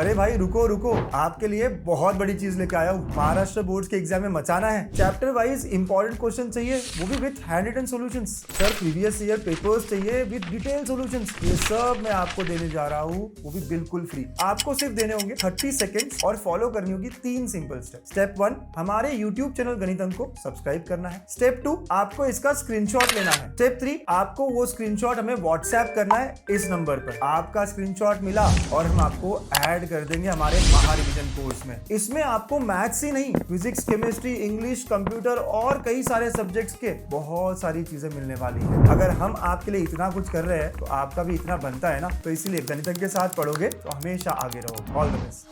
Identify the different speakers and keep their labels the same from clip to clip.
Speaker 1: अरे भाई रुको रुको, आपके लिए बहुत बड़ी चीज लेके आया हूँ। महाराष्ट्र बोर्ड के एग्जाम में मचाना है। चैप्टर वाइज इंपॉर्टेंट क्वेश्चन चाहिए, वो भी with hand written solutions. Sir previous year papers चाहिए विद डिटेल सॉल्यूशंस। ये सब मैं आपको देने जा रहा हूँ, वो भी बिल्कुल फ्री। आपको सिर्फ देने होंगे 30 सेकेंड्स और फॉलो करनी होगी 3 सिंपल स्टेप। स्टेप 1, हमारे यूट्यूब चैनल गणित अंक को सब्सक्राइब करना है। स्टेप 2, आपको इसका स्क्रीनशॉट लेना है। स्टेप 3, आपको वो स्क्रीनशॉट हमें व्हाट्सएप करना है इस नंबर पर। आपका स्क्रीनशॉट मिला और हम आपको ऐड कर देंगे हमारे महा रिवीजन कोर्स में। इसमें आपको मैथ्स ही नहीं, फिजिक्स, केमिस्ट्री, इंग्लिश, कंप्यूटर और कई सारे सब्जेक्ट्स के बहुत सारी चीजें मिलने वाली है। अगर हम आपके लिए इतना कुछ कर रहे हैं तो आपका भी इतना बनता है ना। तो इसीलिए गणित के साथ पढ़ोगे तो हमेशा आगे रहोगे। All the best.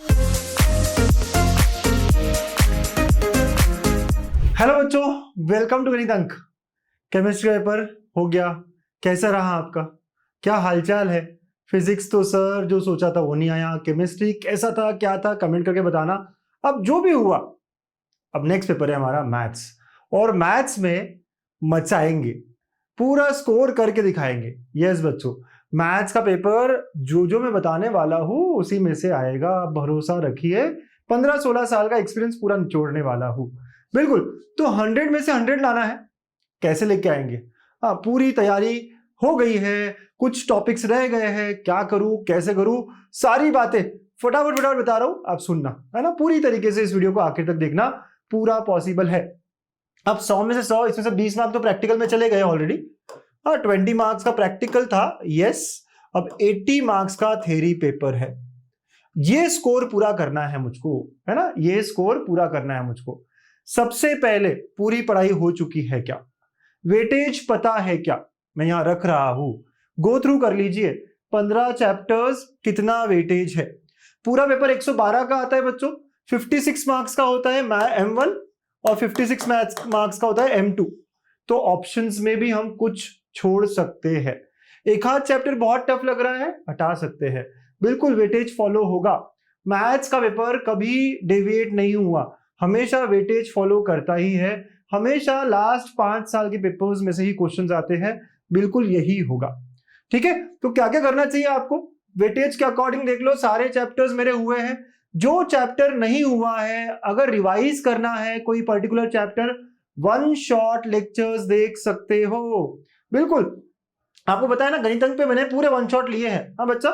Speaker 1: हेलो बच्चों, वेलकम टू गणित अंक। केमिस्ट्री पेपर हो गया, कैसा रहा आपका? क्या हालचाल है? फिजिक्स तो सर जो सोचा था वो नहीं आया। केमिस्ट्री कैसा था, क्या था, कमेंट करके बताना। अब जो भी हुआ, अब नेक्स्ट पेपर है हमारा मैथ्स, और मैथ्स में मचाएंगे, पूरा स्कोर करके दिखाएंगे। यस बच्चों, मैथ्स का पेपर जो मैं बताने वाला हूं उसी में से आएगा, आप भरोसा रखिए। 15-16 साल का एक्सपीरियंस पूरा निचोड़ने वाला हूं। बिल्कुल, तो 100 में से 100 लाना है। कैसे लेके आएंगे? हाँ, पूरी तैयारी हो गई है, कुछ टॉपिक्स रह गए हैं, क्या करूं, कैसे करूं, सारी बातें फटाफट बता रहा हूं, आप सुनना है ना। पूरी तरीके से इस वीडियो को आखिर तक देखना, पूरा पॉसिबल है। अब 100 में से 100, इसमें से 20 मार्क्स तो प्रैक्टिकल में चले गए ऑलरेडी। हाँ, 20 मार्क्स का प्रैक्टिकल था, यस। अब 80 मार्क्स का थ्योरी पेपर है। ये स्कोर पूरा करना है मुझको, है ना, ये स्कोर पूरा करना है मुझको। सबसे पहले पूरी पढ़ाई हो चुकी है क्या? वेटेज पता है क्या? मैं यहां रख रहा हूं, गो थ्रू कर लीजिए। 15 चैप्टर्स, कितना वेटेज है? पूरा पेपर 112 का आता है बच्चों। 56 मार्क्स का होता है M1 और 56 मार्क्स का होता है M2। तो ऑप्शंस में भी हम कुछ छोड़ सकते हैं। एक आध चैप्टर बहुत टफ लग रहा है, हटा सकते हैं। बिल्कुल वेटेज फॉलो होगा। मैथ्स का पेपर कभी डेविएट नहीं हुआ, हमेशा वेटेज फॉलो करता ही है। हमेशा लास्ट 5 साल के पेपर्स में से ही क्वेश्चंस आते हैं, बिल्कुल यही होगा। ठीक है, तो क्या क्या करना चाहिए आपको? वेटेज के अकॉर्डिंग देख लो, सारे चैप्टर्स मेरे हुए हैं। जो चैप्टर नहीं हुआ है, अगर रिवाइज करना है कोई पर्टिकुलर चैप्टर, 1 शॉट लेक्चर्स देख सकते हो। बिल्कुल, आपको बताया ना, गणित अंक पे मैंने पूरे 1 शॉट लिए हैं। हाँ बच्चा,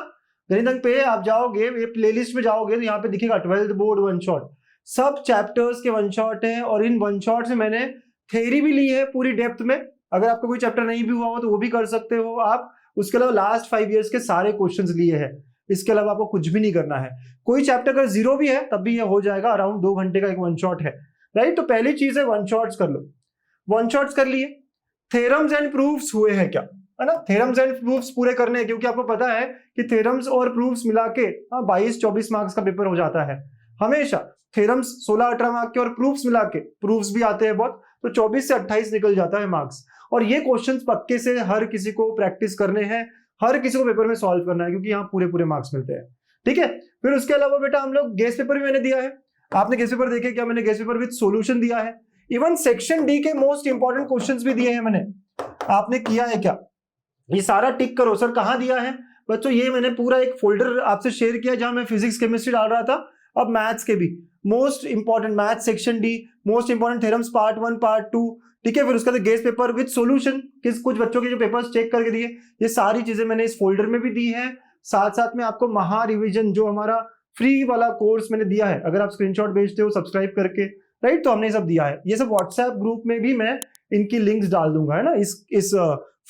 Speaker 1: गणित अंक पे आप जाओगे, ये प्लेलिस्ट में जाओगे तो यहाँ पे दिखेगा 12th बोर्ड 1 शॉट। सब चैप्टर्स के 1 शॉट है, और इन 1 शॉट से मैंने थ्योरी भी ली है पूरी डेप्थ में। अगर आपका कोई चैप्टर नहीं भी हुआ हो तो वो भी कर सकते हो आप। उसके अलावा लास्ट 5 इयर्स के सारे क्वेश्चंस लिए हैं। इसके अलावा आपको कुछ भी नहीं करना है। कोई चैप्टर अगर 0 भी है तब भी ये हो जाएगा। अराउंड 2 घंटे का एक 1 शॉट है, राइट। तो पहली चीज है 1 शॉट्स कर लो। 1 शॉट्स कर लिए। थ्योरम्स एंड प्रूफ्स हुए हैं क्या, है ना? थ्योरम्स एंड प्रूफ्स पूरे करने हैं, क्योंकि आपको पता है कि थ्योरम्स और प्रूफ्स मिला के 22-24 मार्क्स का पेपर हो जाता है हमेशा। थ्योरम्स 16-18 मार्क्स के और प्रूफ्स मिला के, प्रूफ्स भी आते हैं बहुत, तो 24 से 28 निकल जाता है मार्क्स। और ये क्वेश्चंस पक्के से हर किसी को प्रैक्टिस करने हैं, हर किसी को पेपर में सॉल्व करना है, क्योंकि यहाँ पूरे मार्क्स मिलते हैं। ठीक है, फिर उसके अलावा बेटा हम लोग गेस पेपर भी मैंने दिया है। आपने गेस पेपर देखे क्या? मैंने गेस पेपर विद सॉल्यूशन दिया है। इवन सेक्शन डी के मोस्ट इंपॉर्टेंट क्वेश्चंस भी दिए हैं मैंने। आपने किया है क्या? ये सारा टिक करो। सर कहां दिया है बच्चों? ये मैंने पूरा एक फोल्डर आपसे शेयर किया जहां मैं फिजिक्स केमिस्ट्री डाल रहा था। अब मैथ्स के भी most important, math section D, most important theorems part 1 part 2, ठीक है। फिर उसके बाद गेस पेपर विद सॉल्यूशन, कुछ बच्चों के जो पेपर्स चेक करके दिए, ये सारी चीजें मैंने इस फोल्डर में भी दी है। साथ साथ में आपको महा रिवीजन जो हमारा फ्री वाला कोर्स मैंने दिया है, अगर आप स्क्रीनशॉट भेजते हो सब्सक्राइब करके, राइट, तो हमने सब दिया है। ये सब व्हाट्सएप ग्रुप में भी मैं इनकी लिंक्स डाल दूंगा, है ना, इस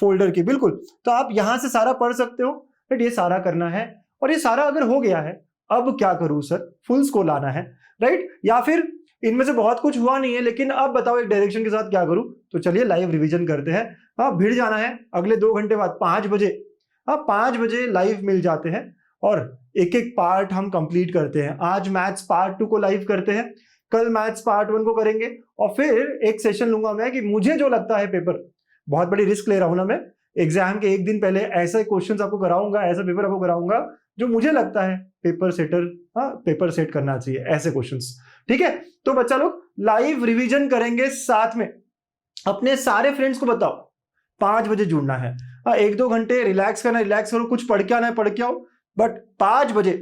Speaker 1: फोल्डर की। बिल्कुल, तो आप यहां से सारा पढ़ सकते हो, राइट। ये सारा करना है, और ये सारा अगर हो गया है, अब क्या करूं सर? फुल स्कोर लाना है, राइट। या फिर इनमें से बहुत कुछ हुआ नहीं है, लेकिन अब बताओ एक डायरेक्शन के साथ क्या करूं? तो चलिए लाइव रिवीजन करते हैं। हाँ, भिड़ जाना है अगले 2 घंटे बाद 5 बजे। हाँ, 5 बजे लाइव मिल जाते हैं, और एक एक पार्ट हम कंप्लीट करते हैं। आज मैथ्स पार्ट 2 को लाइव करते हैं, कल मैथ्स पार्ट 1 को करेंगे, और फिर एक सेशन लूंगा मैं कि मुझे जो लगता है पेपर, बहुत बड़ी रिस्क ले रहा हूं ना मैं, एग्जाम के एक दिन पहले ऐसे क्वेश्चंस आपको कराऊंगा, ऐसा पेपर आपको कराऊंगा जो मुझे लगता है पेपर सेट करना चाहिए, ऐसे क्वेश्चंस। ठीक है, तो बच्चा लोग लाइव रिवीजन करेंगे साथ में। अपने सारे फ्रेंड्स को बताओ 5 बजे जुड़ना है। 1-2 घंटे रिलैक्स करना, रिलैक्स करो, कुछ पढ़ के आना है पढ़ के आओ, बट 5 बजे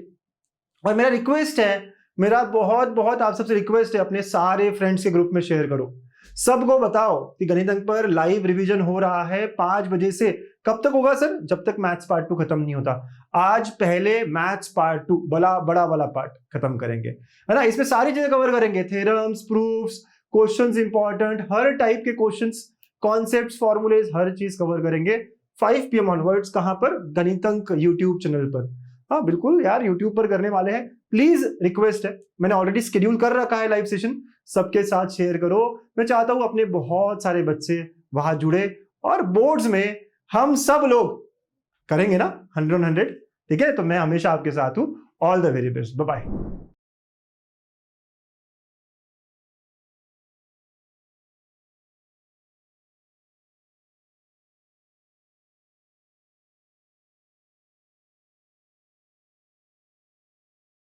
Speaker 1: और मेरा रिक्वेस्ट है, मेरा बहुत बहुत आप सबसे रिक्वेस्ट है, अपने सारे फ्रेंड्स के ग्रुप में शेयर करो, सबको बताओ कि गणित अंक पर लाइव रिवीजन हो रहा है 5 बजे से। कब तक होगा सर? जब तक मैथ्स पार्ट 2 खत्म नहीं होता। आज पहले मैथ्स पार्ट 2 बड़ा वाला पार्ट खत्म करेंगे, है ना। इसमें सारी चीजें कवर करेंगे, थ्योरम्स, प्रूफ्स, क्वेश्चंस इंपॉर्टेंट, हर टाइप के क्वेश्चंस, कॉन्सेप्ट्स, फॉर्मूलेज, हर चीज कवर करेंगे 5 PM ऑनवर्ड्स। कहां पर? गणित अंक यूट्यूब चैनल पर। हाँ बिल्कुल यार, यूट्यूब पर करने वाले हैं। प्लीज रिक्वेस्ट है, मैंने ऑलरेडी शेड्यूल कर रखा है लाइव सेशन, सबके साथ शेयर करो। मैं चाहता हूं अपने बहुत सारे बच्चे वहां जुड़े और बोर्ड्स में हम सब लोग करेंगे ना 100 on 100। ठीक है, तो मैं हमेशा आपके साथ हूं। All the very best, bye bye.